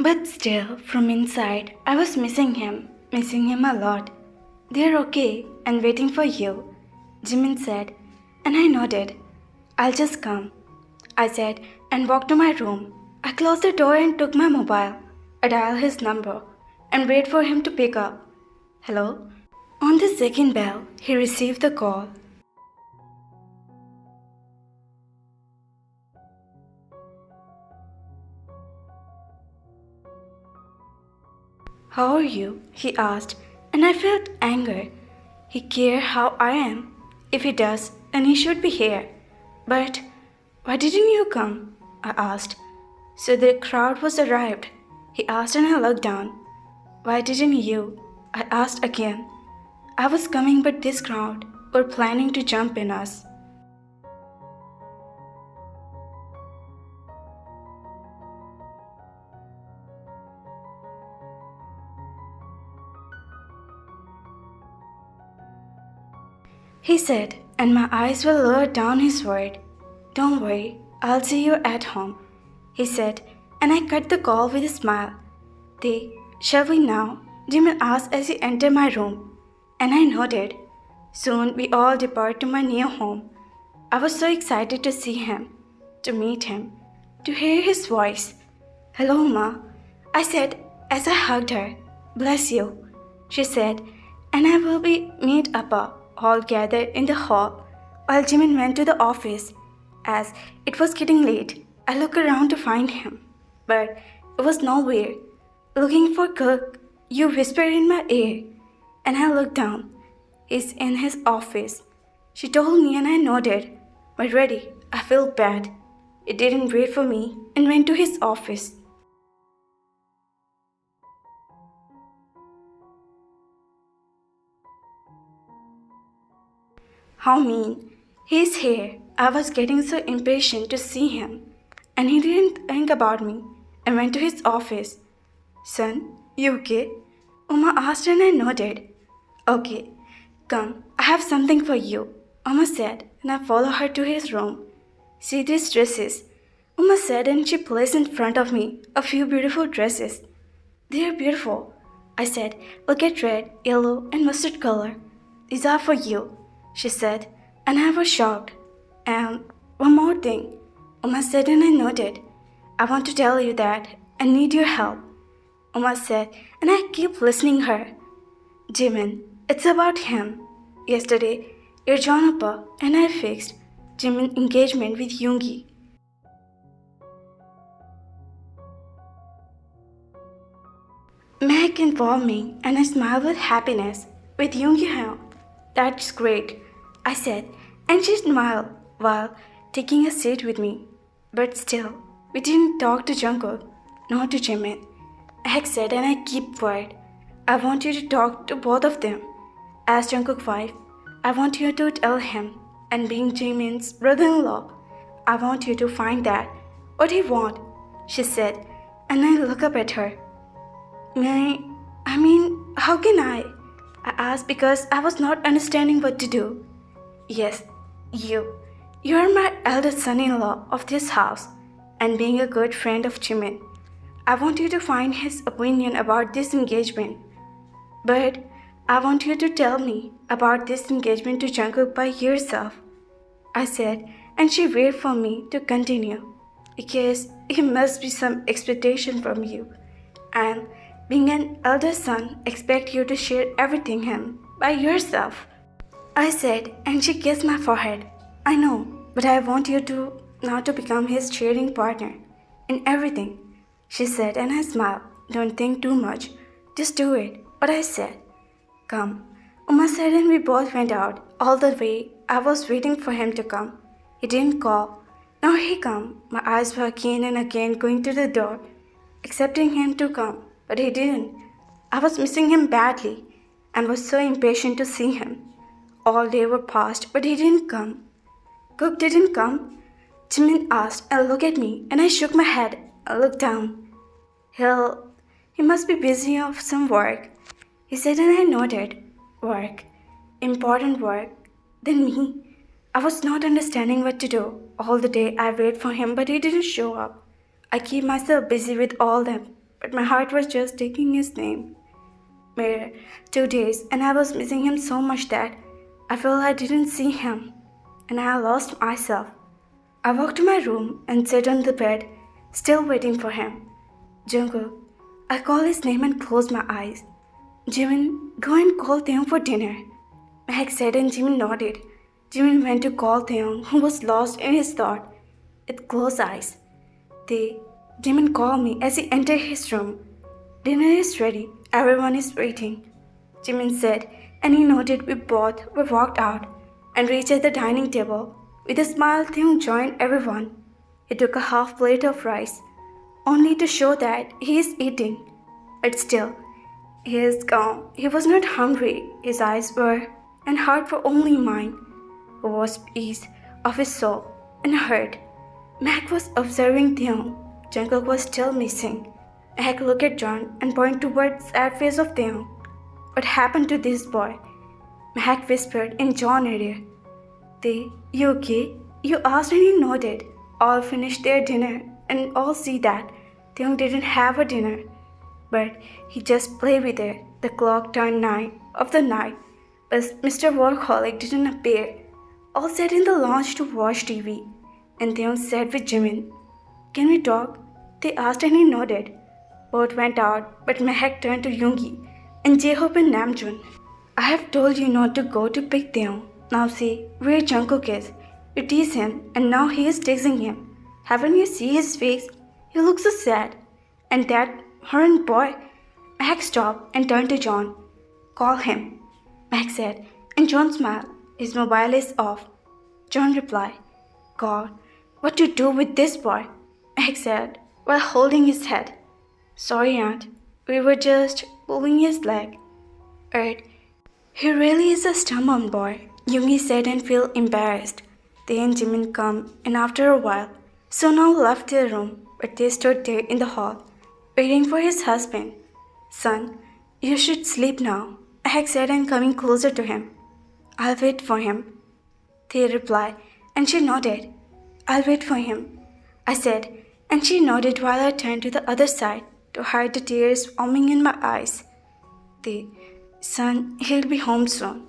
But still, from inside, I was missing him a lot. They're okay and waiting for you, Jimin said, and I nodded. I'll just come, I said, and walked to my room. I closed the door and took my mobile. I dialed his number and waited for him to pick up. Hello? On the second bell, he received the call. How are you? He asked, and I felt anger. He cares how I am. If he does, then he should be here. But why didn't you come? I asked. So the crowd was arrived. He asked and I looked down. Why didn't you? I asked again. I was coming but this crowd were planning to jump in us. He said, and my eyes were lowered down his word. Don't worry, I'll see you at home, he said, and I cut the call with a smile. Shall we now? Jimin asked as he entered my room, and I nodded. Soon we all depart to my new home. I was so excited to see him, to meet him, to hear his voice. Hello, Ma, I said as I hugged her. Bless you, she said, and I will be meet Appa, all gathered in the hall, while Jimin went to the office. As it was getting late, I looked around to find him, but it was nowhere. Looking for Cook, you whispered in my ear, and I looked down. He's in his office. She told me and I nodded, but ready, I felt bad. He didn't wait for me and went to his office. How mean. He's here. I was getting so impatient to see him, and he didn't think about me and went to his office. Son, you okay? Uma asked and I nodded. Okay, come, I have something for you, Uma said, and I followed her to his room. See these dresses, Uma said, and she placed in front of me a few beautiful dresses. They are beautiful, I said. Look at red, yellow, and mustard color. These are for you, she said, and I was shocked. And one more thing, Uma said, and I nodded. I want to tell you that I need your help, Uma said, and I keep listening her. Jimin, it's about him. Yesterday, your John Appa and I fixed Jimin's engagement with Yoongi. Meg informed me, and I smiled with happiness. With Yoongi Hyun. That's great, I said, and she smiled while taking a seat with me. But still, we didn't talk to Jungkook, nor to Jimin. Ek said, and I keep quiet. I want you to talk to both of them. As Jungkook's wife, I want you to tell him, and being Jimin's brother-in-law, I want you to find that what he wants, she said, and I looked up at her. How can I asked because I was not understanding what to do. Yes, you. You are my eldest son-in-law of this house, and being a good friend of Jimin, I want you to find his opinion about this engagement. But I want you to tell me about this engagement to Jungkook by yourself, I said, and she waited for me to continue, because it must be some expectation from you, and being an elder son expect you to share everything him by yourself, I said, and she kissed my forehead. I know, but I want you to now to become his cheering partner in everything, she said, and I smiled. Don't think too much, just do it, what I said. Come, Uma said, and we both went out. All the way, I was waiting for him to come. He didn't call, nor he come. My eyes were again and again going to the door, expecting him to come, but he didn't. I was missing him badly, and was so impatient to see him. All day were passed, but he didn't come. Cook didn't come? Jimin asked, and looked at me, and I shook my head. I looked down. He must be busy of some work, he said, and I nodded. Work? Important work? Then me? I was not understanding what to do. All the day I waited for him, but he didn't show up. I keep myself busy with all them but my heart was just taking his name. Mere 2 days, and I was missing him so much that I felt I didn't see him, and I lost myself. I walked to my room and sat on the bed, still waiting for him. Jungkook. I called his name and closed my eyes. Jimin, go and call Taehyung for dinner. Meg said and Jimin nodded. Jimin went to call Taehyung, who was lost in his thought, with closed eyes. Jimin called me as he entered his room. Dinner is ready. Everyone is waiting. Jimin said, and he nodded. We both were walked out and reached at the dining table. With a smile, Taehyung joined everyone. He took a half plate of rice, only to show that he is eating. But still, he is calm. He was not hungry. His eyes were, and heart were only mine, who was peace of his soul and heart. Mac was observing Taehyung. Jungkook was still missing. Mac looked at John and pointed towards the sad face of Taehyung. What happened to this boy? Mac whispered in John's ear. You okay? You asked and he nodded. All finished their dinner and all see that Taehyung didn't have a dinner. But he just played with it. The clock turned 9 of the night, but Mr. Workaholic didn't appear. All sat in the lounge to watch TV, and Taehyung sat with Jimin. Can we talk? They asked and he nodded. Both went out, but Mehak turned to Yoongi and J-Hope and Namjoon. I have told you not to go to pick Taehyung. Now see where Jungkook is. You tease him, and now he is teasing him. Haven't you seen his face? He looks so sad. And that horrid boy. Mehak stopped and turned to John. Call him, Mehak said, and John smiled. His mobile is off. John replied, God, what to do with this boy? Mehak said, while holding his head. Sorry, Aunt. We were just pulling his leg. He really is a stubborn boy, Yoongi said and felt embarrassed. They and Jimin come, and after a while, Sonal left their room, but they stood there in the hall, waiting for his husband. Son, you should sleep now, Mehak said and coming closer to him. I'll wait for him. They replied, and she nodded. I'll wait for him, I said, and she nodded while I turned to the other side to hide the tears forming in my eyes. Son, he'll be home soon,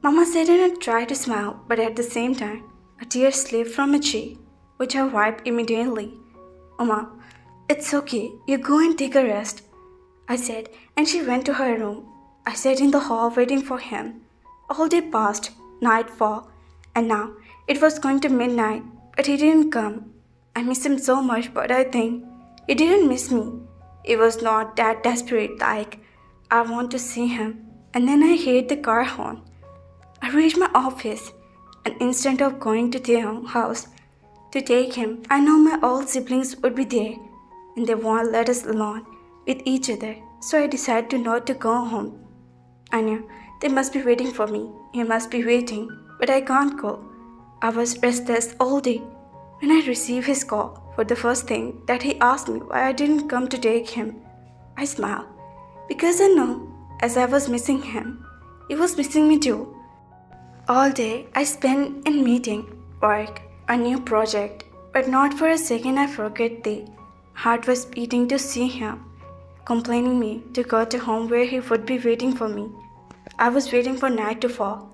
Mama said and I tried to smile, but at the same time, a tear slipped from my cheek, which I wiped immediately. Mama, it's okay, you go and take a rest, I said, and she went to her room. I sat in the hall waiting for him. All day passed, nightfall, and now it was going to midnight, but he didn't come. I miss him so much, but I think he didn't miss me. It was not that desperate, like, I want to see him, and then I heard the car horn. I reached my office, and instead of going to Taehyung's house to take him, I know my old siblings would be there, and they won't let us alone with each other, so I decided not to go home. I knew they must be waiting for me. He must be waiting, but I can't go. I was restless all day. When I received his call for the first thing that he asked me why I didn't come to take him, I smiled, because I know as I was missing him, he was missing me too. All day I spent in meeting, work, a new project, but not for a second I forgot the heart was beating to see him, complaining me to go to home where he would be waiting for me. I was waiting for night to fall,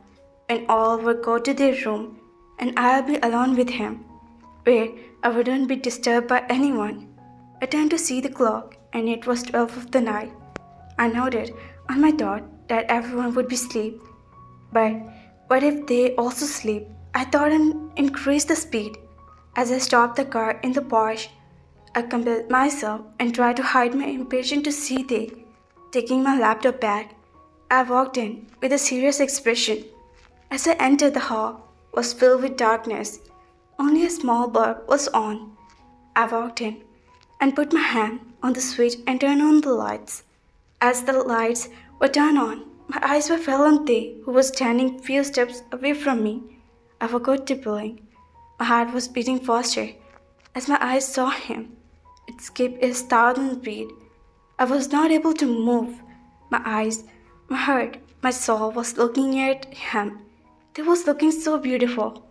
when all would go to their room, and I'll be alone with him, where I wouldn't be disturbed by anyone. I turned to see the clock, and it was 12 of the night. I noted on my thought that everyone would be asleep, but what if they also sleep? I thought and increased the speed. As I stopped the car in the porch, I compelled myself and tried to hide my impatience to see they. Taking my laptop bag, I walked in with a serious expression. As I entered, the hall was filled with darkness. Only a small bulb was on. I walked in and put my hand on the switch and turned on the lights. As the lights were turned on, my eyes were fell on Tae, who was standing few steps away from me. I forgot to blink. My heart was beating faster. As my eyes saw him, it skipped a thousand beat. I was not able to move. My eyes, my heart, my soul was looking at him. He was looking so beautiful.